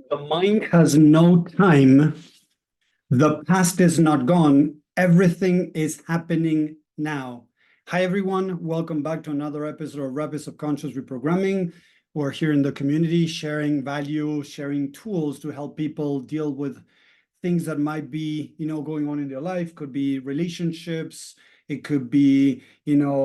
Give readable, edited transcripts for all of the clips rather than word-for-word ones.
The mind has no time. The past is not gone. Everything is happening now. Hi, everyone. Welcome back to another episode of Rapid Subconscious Reprogramming. We're here in the community sharing value, sharing tools to help people deal with things that might be, going on in their life. Could be relationships. It could be,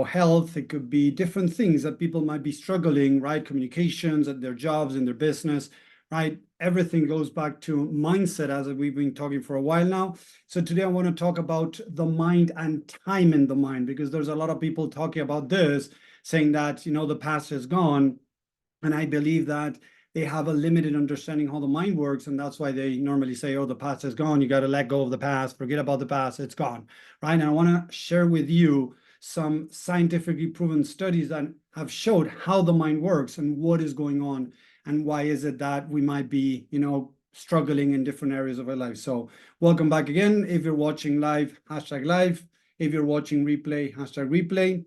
health. It could be different things that people might be struggling, right? Communications at their jobs, in their business, right? Everything goes back to mindset, as we've been talking for a while now. So today I want to talk about the mind and time in the mind, because there's a lot of people talking about this, saying that, the past is gone. And I believe that they have a limited understanding how the mind works. And that's why they normally say, oh, the past is gone. You got to let go of the past, forget about the past, it's gone, right? And I want to share with you some scientifically proven studies that have showed how the mind works and what is going on and why is it that we might be, struggling in different areas of our life. So welcome back again. If you're watching live, hashtag live. If you're watching replay, hashtag replay.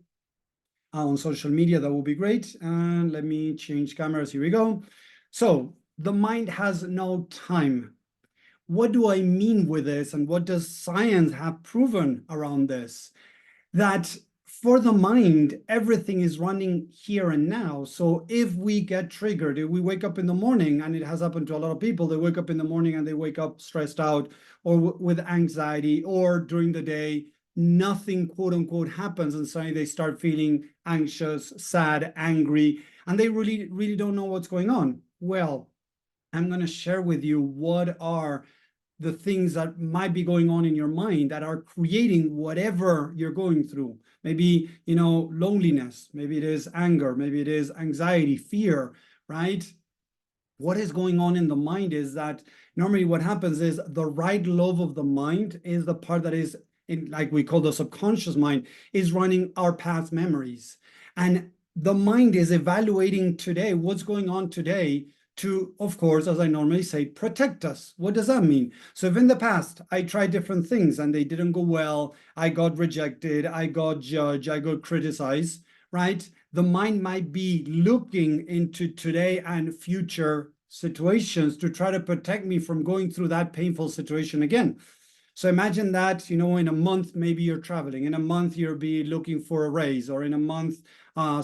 On social media, that will be great. And let me change cameras. Here we go. So the mind has no time. What do I mean with this? And what does science have proven around this? That for the mind, everything is running here and now. So if we get triggered, if we wake up in the morning, and it has happened to a lot of people, they wake up in the morning and they wake up stressed out or with anxiety, or during the day, nothing quote unquote happens, and suddenly they start feeling anxious, sad, angry, and they really don't know what's going on. Well, I'm going to share with you what are the things that might be going on in your mind that are creating whatever you're going through. Maybe, loneliness, maybe it is anger, maybe it is anxiety, fear, right? What is going on in the mind is that normally what happens is the right lobe of the mind is the part that is in, like we call the subconscious mind, is running our past memories. And the mind is evaluating today, what's going on today, to, of course, as I normally say, protect us. What does that mean? So if in the past I tried different things and they didn't go well, I got rejected, I got judged, I got criticized, right? The mind might be looking into today and future situations to try to protect me from going through that painful situation again. So imagine that, in a month, maybe you're traveling. In a month, you'll be looking for a raise, or in a month,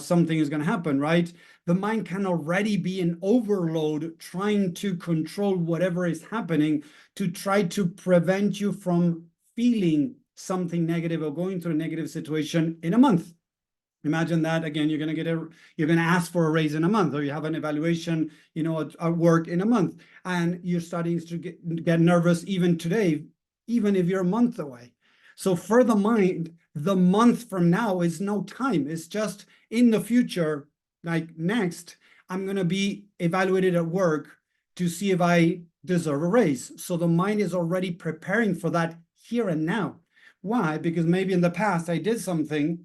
something is going to happen, right? The mind can already be in overload, trying to control whatever is happening to try to prevent you from feeling something negative or going through a negative situation in a month. Imagine that again, you're going to ask for a raise in a month, or you have an evaluation, at work in a month, and you're starting to get nervous even today, even if you're a month away. So for the mind, the month from now is no time. It's just in the future, like next, I'm going to be evaluated at work to see if I deserve a raise. So the mind is already preparing for that here and now. Why? Because maybe in the past I did something,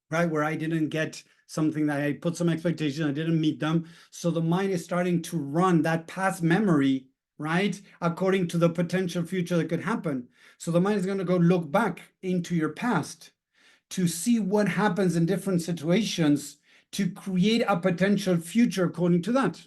right, where I didn't get something, that I put some expectation, I didn't meet them. So the mind is starting to run that past memory, right, according to the potential future that could happen. So the mind is going to go look back into your past to see what happens in different situations to create a potential future according to that.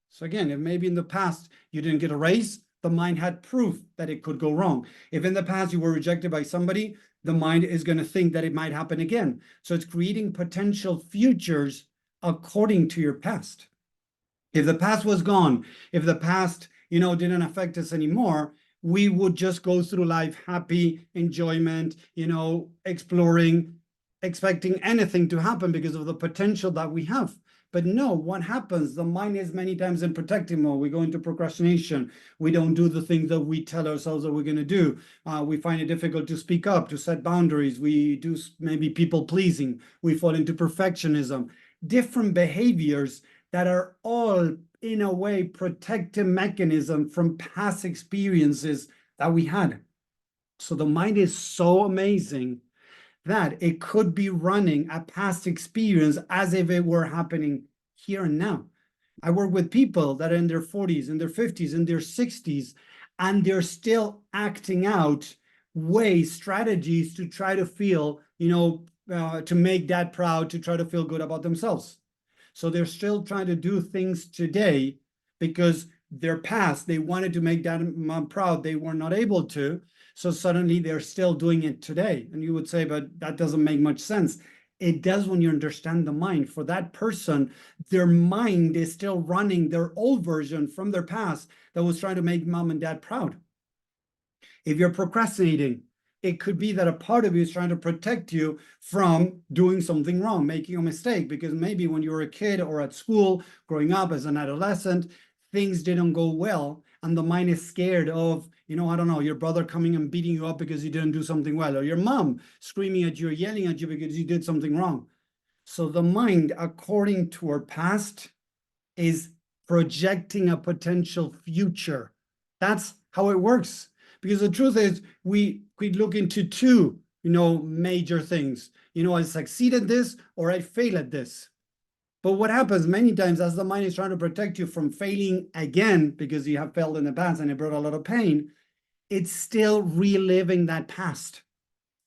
So again, if maybe in the past you didn't get a raise, the mind had proof that it could go wrong. If in the past you were rejected by somebody, the mind is going to think that it might happen again. So it's creating potential futures according to your past. If the past was gone, if the past, didn't affect us anymore, we would just go through life happy, enjoyment, exploring, expecting anything to happen because of the potential that we have. But no, what happens? The mind is many times in protective mode. We go into procrastination. We don't do the things that we tell ourselves that we're going to do. We find it difficult to speak up, to set boundaries. We do maybe people pleasing. We fall into perfectionism. Different behaviors that are all, in a way, protective mechanism from past experiences that we had. So the mind is so amazing that it could be running a past experience as if it were happening here and now. I work with people that are in their 40s, in their 50s, in their 60s, and they're still acting out ways, strategies to try to feel, to make dad proud, to try to feel good about themselves. So they're still trying to do things today because their past, they wanted to make dad and mom proud, they were not able to. So suddenly they're still doing it today. And you would say, but that doesn't make much sense. It does when you understand the mind. For that person, their mind is still running their old version from their past that was trying to make mom and dad proud. If you're procrastinating, it could be that a part of you is trying to protect you from doing something wrong, making a mistake, because maybe when you were a kid or at school, growing up as an adolescent, things didn't go well. And the mind is scared of, I don't know, your brother coming and beating you up because you didn't do something well, or your mom screaming at you or yelling at you because you did something wrong. So the mind, according to our past, is projecting a potential future. That's how it works. Because the truth is, we could look into two, major things. I succeed at this or I fail at this. But what happens many times as the mind is trying to protect you from failing again because you have failed in the past and it brought a lot of pain, it's still reliving that past.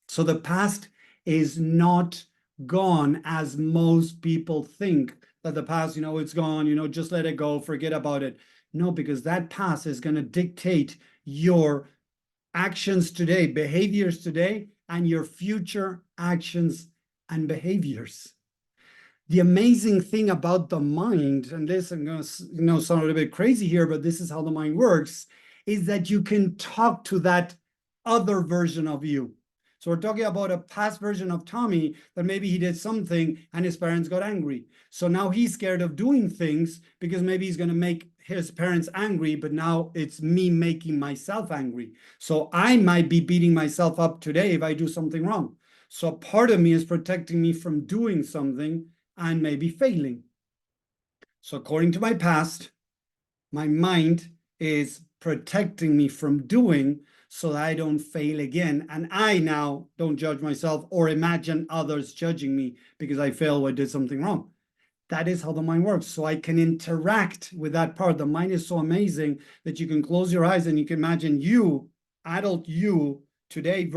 So the past is not gone as most people think that the past, it's gone, just let it go, forget about it. No, because that past is going to dictate your actions today, behaviors today, and your future actions and behaviors. The amazing thing about the mind, and this I'm going to sound a little bit crazy here, but this is how the mind works, is that you can talk to that other version of you. So we're talking about a past version of Tommy that maybe he did something and his parents got angry. So now he's scared of doing things because maybe he's going to make his parents angry, but now it's me making myself angry. So I might be beating myself up today if I do something wrong. So part of me is protecting me from doing something and maybe failing. So according to my past, my mind is protecting me from doing so that I don't fail again. And I now don't judge myself or imagine others judging me because I failed or I did something wrong. That is how the mind works. So I can interact with that part. The mind is so amazing that you can close your eyes and you can imagine you, adult you, today,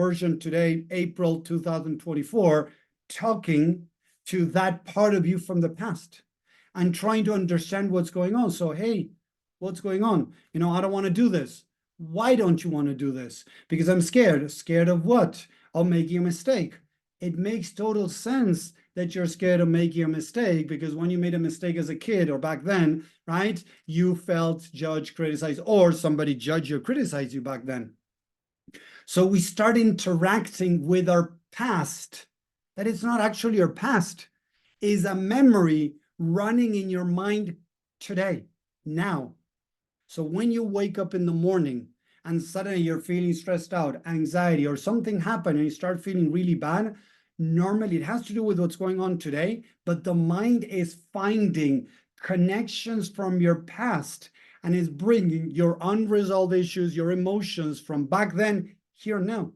April 2024, talking to that part of you from the past and trying to understand what's going on. So, hey, what's going on? I don't want to do this. Why don't you want to do this? Because I'm scared. Scared of what? Of making a mistake. It makes total sense that you're scared of making a mistake because when you made a mistake as a kid or back then, right, you felt judged, criticized, or somebody judged you, criticized you back then. So we start interacting with our past. That it's not actually your past, is a memory running in your mind today, now. So when you wake up in the morning and suddenly you're feeling stressed out, anxiety, or something happened and you start feeling really bad, normally it has to do with what's going on today, but the mind is finding connections from your past and is bringing your unresolved issues, your emotions from back then, here now.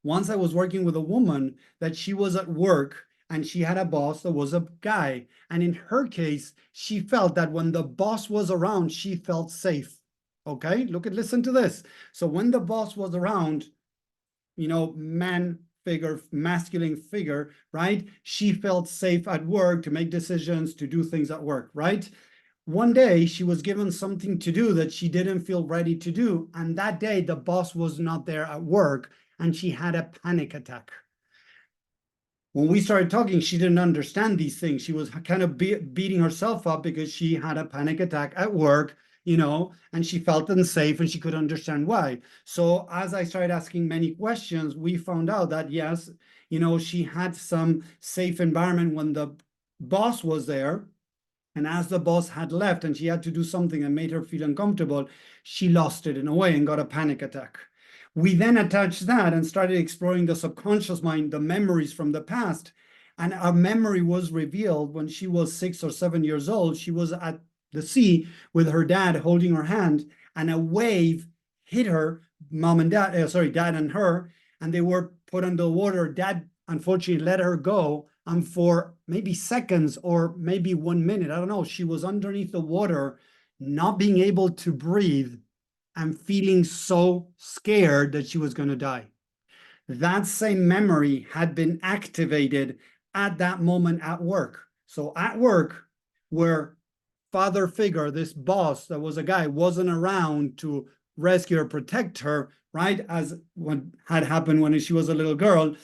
Once I was working with a woman that she was at work and she had a boss that was a guy. And in her case, she felt that when the boss was around, she felt safe. Okay, listen to this. So when the boss was around, man figure, masculine figure, right? She felt safe at work to make decisions, to do things at work, right? One day she was given something to do that she didn't feel ready to do. And that day the boss was not there at work and she had a panic attack. When we started talking, she didn't understand these things. She was kind of beating herself up because she had a panic attack at work, and she felt unsafe and she could understand why. So as I started asking many questions, we found out that yes, she had some safe environment when the boss was there. And as the boss had left and she had to do something that made her feel uncomfortable, she lost it in a way and got a panic attack. We then attached that and started exploring the subconscious mind, the memories from the past. And our memory was revealed when she was 6 or 7 years old. She was at the sea with her dad holding her hand, and a wave hit her, dad and her, and they were put under the water. Dad unfortunately let her go. And for maybe seconds or maybe 1 minute, I don't know, she was underneath the water, not being able to breathe and feeling so scared that she was going to die. That same memory had been activated at that moment at work. So at work, where father figure, this boss that was a guy, wasn't around to rescue or protect her, right? As what had happened when she was a little girl,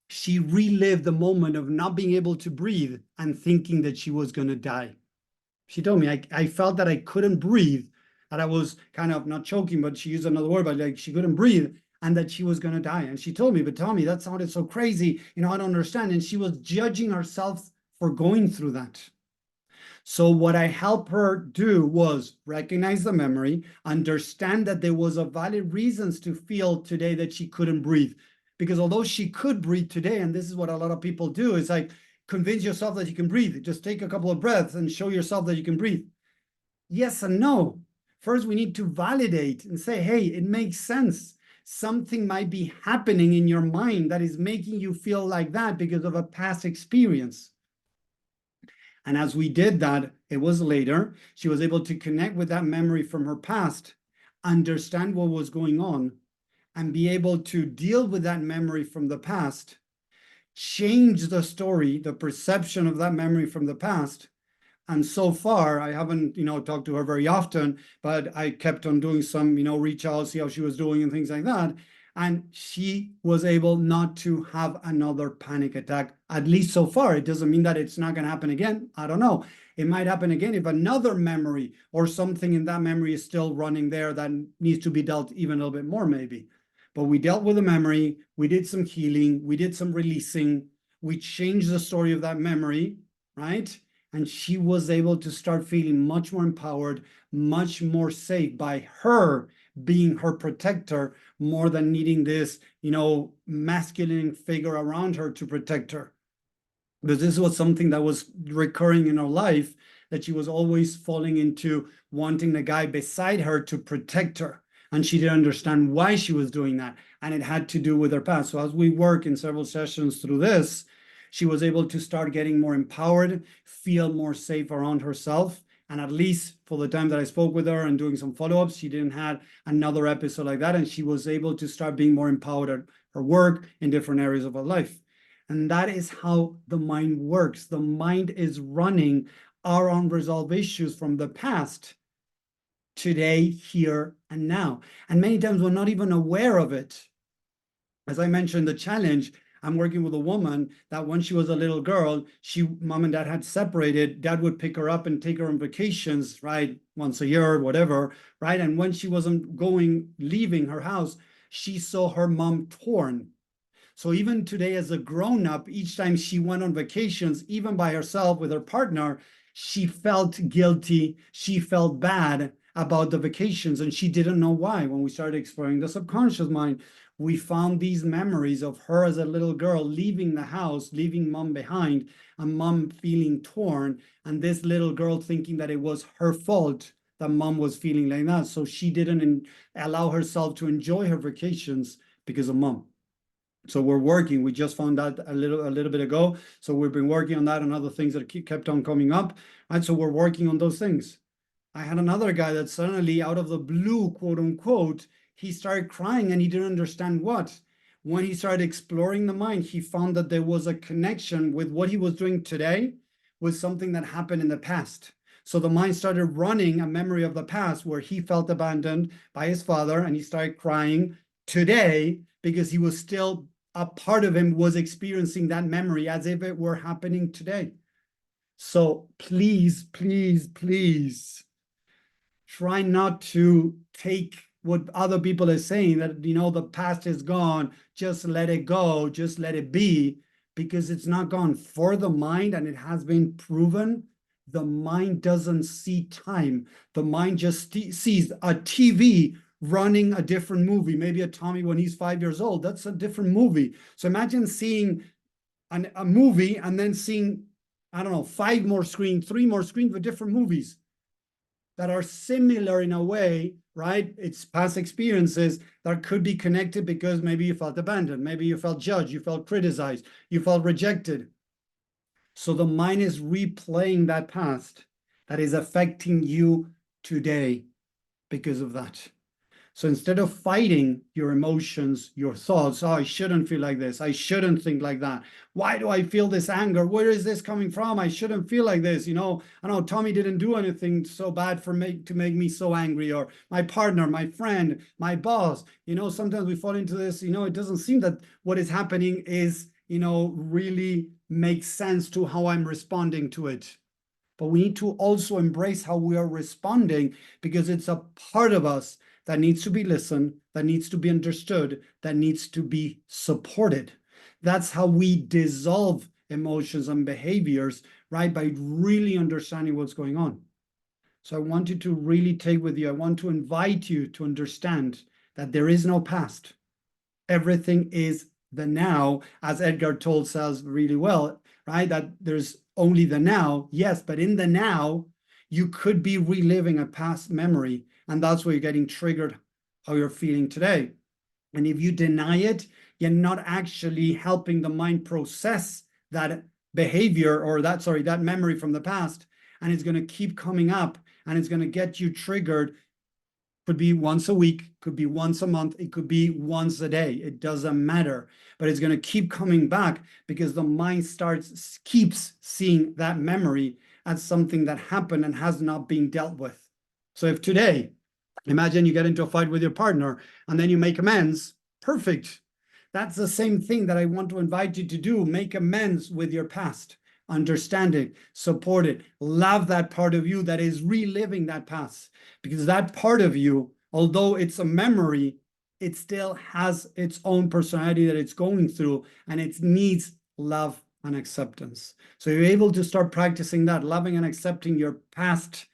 she relived the moment of not being able to breathe and thinking that she was going to die. She told me, I felt that I couldn't breathe, that I was kind of not choking, but she used another word, but like she couldn't breathe and that she was going to die. And she told me, but Tommy, that sounded so crazy. You know, I don't understand. And she was judging herself for going through that. So what I helped her do was recognize the memory, understand that there was a valid reasons to feel today that she couldn't breathe. Because although she could breathe today, and this is what a lot of people do, is like convince yourself that you can breathe. Just take a couple of breaths and show yourself that you can breathe. Yes and no. First, we need to validate and say, hey, it makes sense. Something might be happening in your mind that is making you feel like that because of a past experience. And as we did that, it was later, she was able to connect with that memory from her past, understand what was going on, and be able to deal with that memory from the past, change the story, the perception of that memory from the past. And so far, I haven't, talked to her very often, but I kept on doing some, reach out, see how she was doing and things like that. And she was able not to have another panic attack, at least so far. It doesn't mean that it's not going to happen again. I don't know. It might happen again if another memory or something in that memory is still running there that needs to be dealt even a little bit more, maybe. But we dealt with the memory. We did some healing. We did some releasing. We changed the story of that memory, right? And she was able to start feeling much more empowered, much more safe by her being her protector more than needing this, masculine figure around her to protect her. Because this was something that was recurring in her life, that she was always falling into wanting the guy beside her to protect her. And she didn't understand why she was doing that. And it had to do with her past. So as we work in several sessions through this, she was able to start getting more empowered, feel more safe around herself. And at least for the time that I spoke with her and doing some follow-ups, she didn't have another episode like that. And she was able to start being more empowered at her work in different areas of her life. And that is how the mind works. The mind is running our unresolved issues from the past, today, here, and now. And many times we're not even aware of it. As I mentioned, the challenge, I'm working with a woman that when she was a little girl, mom and dad had separated. Dad would pick her up and take her on vacations, right? Once a year, whatever, right? And when she wasn't leaving her house, she saw her mom torn. So even today, as a grown-up, each time she went on vacations, even by herself with her partner, she felt guilty. She felt bad about the vacations, and she didn't know why. When we started exploring the subconscious mind, we found these memories of her as a little girl leaving the house, leaving mom behind, and mom feeling torn, and this little girl thinking that it was her fault that mom was feeling like that. So she didn't allow herself to enjoy her vacations because of mom. So we're working. We just found out a little bit ago. So we've been working on that and other things that kept on coming up. Right. So we're working on those things. I had another guy that suddenly, out of the blue, quote unquote, he started crying and he didn't understand what. When he started exploring the mind, he found that there was a connection with what he was doing today with something that happened in the past. So the mind started running a memory of the past where he felt abandoned by his father and he started crying today because he was still, a part of him was experiencing that memory as if it were happening today. So please, please, please try not to take what other people are saying, that, the past is gone, just let it go, just let it be, because it's not gone. For the mind, and it has been proven, the mind doesn't see time. The mind just sees a TV running a different movie, maybe a Tommy when he's 5 years old. That's a different movie. So imagine seeing a movie and then seeing, I don't know, 5 more screens, 3 more screens with different movies that are similar in a way, right? It's past experiences that could be connected because maybe you felt abandoned, maybe you felt judged, you felt criticized, you felt rejected. So the mind is replaying that past that is affecting you today because of that. So instead of fighting your emotions, your thoughts, oh, I shouldn't feel like this, I shouldn't think like that. Why do I feel this anger? Where is this coming from? I shouldn't feel like this. I know Tommy didn't do anything so bad for me to make me so angry, or my partner, my friend, my boss. Sometimes we fall into this, it doesn't seem that what is happening is, really makes sense to how I'm responding to it. But we need to also embrace how we are responding, because it's a part of us that needs to be listened, that needs to be understood, that needs to be supported. That's how we dissolve emotions and behaviors, right? By really understanding what's going on. So I want you to really take with you, I want to invite you to understand that there is no past. Everything is the now, as Edgar Tolle says really well, right? That there's only the now, yes, but in the now, you could be reliving a past memory, and that's where you're getting triggered, how you're feeling today. And if you deny it, you're not actually helping the mind process that behavior, or that memory from the past, and it's going to keep coming up, and it's going to get you triggered. Could be once a week, could be once a month, it could be once a day. It doesn't matter, but it's going to keep coming back because the mind keeps seeing that memory as something that happened and has not been dealt with. So if today, imagine you get into a fight with your partner and then you make amends, perfect. That's the same thing that I want to invite you to do. Make amends with your past. Understand it, support it, love that part of you that is reliving that past, because that part of you, although it's a memory, it still has its own personality that it's going through, and it needs love and acceptance. So you're able to start practicing that, loving and accepting your past.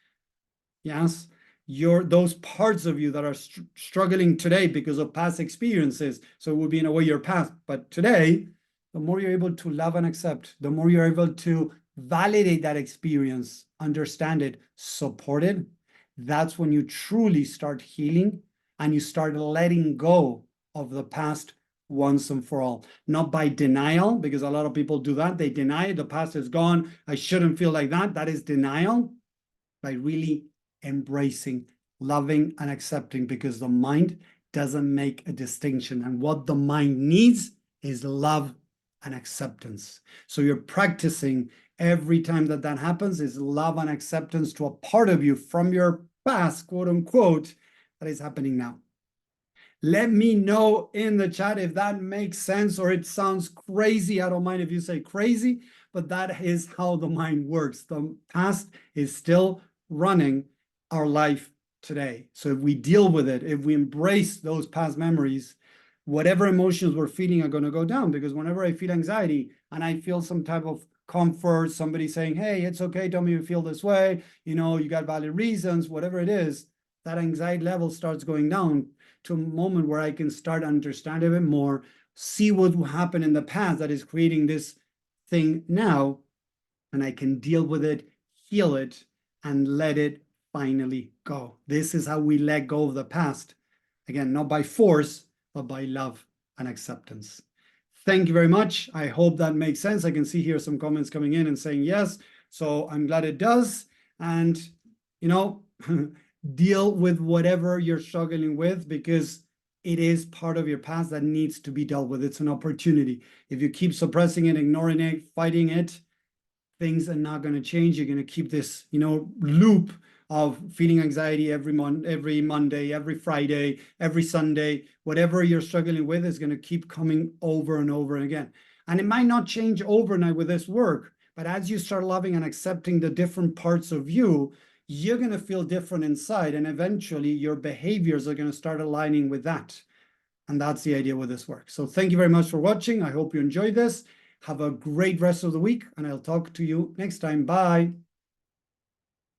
Yes, those parts of you that are struggling today because of past experiences. So it would be in a way your past, but today, the more you're able to love and accept, the more you're able to validate that experience, understand it, support it, that's when you truly start healing and you start letting go of the past once and for all. Not by denial, because a lot of people do that. They deny it. The past is gone. I shouldn't feel like that. That is denial. By really embracing, loving, and accepting, because the mind doesn't make a distinction. And what the mind needs is love and acceptance. So you're practicing every time that happens is love and acceptance to a part of you from your past, quote unquote, that is happening now. Let me know in the chat if that makes sense or it sounds crazy. I don't mind if you say crazy, but that is how the mind works. The past is still running our life today. So if we deal with it, if we embrace those past memories, whatever emotions we're feeling are going to go down. Because whenever I feel anxiety and I feel some type of comfort, somebody saying, hey, it's okay, tell me you feel this way, you got valid reasons, whatever it is, that anxiety level starts going down to a moment where I can start understanding it more, see what happened in the past that is creating this thing now, and I can deal with it, heal it, and let it finally go. This is how we let go of the past. Again, not by force, but by love and acceptance. Thank you very much. I hope that makes sense. I can see here some comments coming in and saying yes. So I'm glad it does. And, deal with whatever you're struggling with, because it is part of your past that needs to be dealt with. It's an opportunity. If you keep suppressing it, ignoring it, fighting it, things are not going to change. You're going to keep this, loop of feeling anxiety every Monday, every Friday, every Sunday. Whatever you're struggling with is going to keep coming over and over again. And it might not change overnight with this work, but as you start loving and accepting the different parts of you, you're going to feel different inside, and eventually your behaviors are going to start aligning with that. And that's the idea with this work. So thank you very much for watching. I hope you enjoyed this. Have a great rest of the week, and I'll talk to you next time. Bye.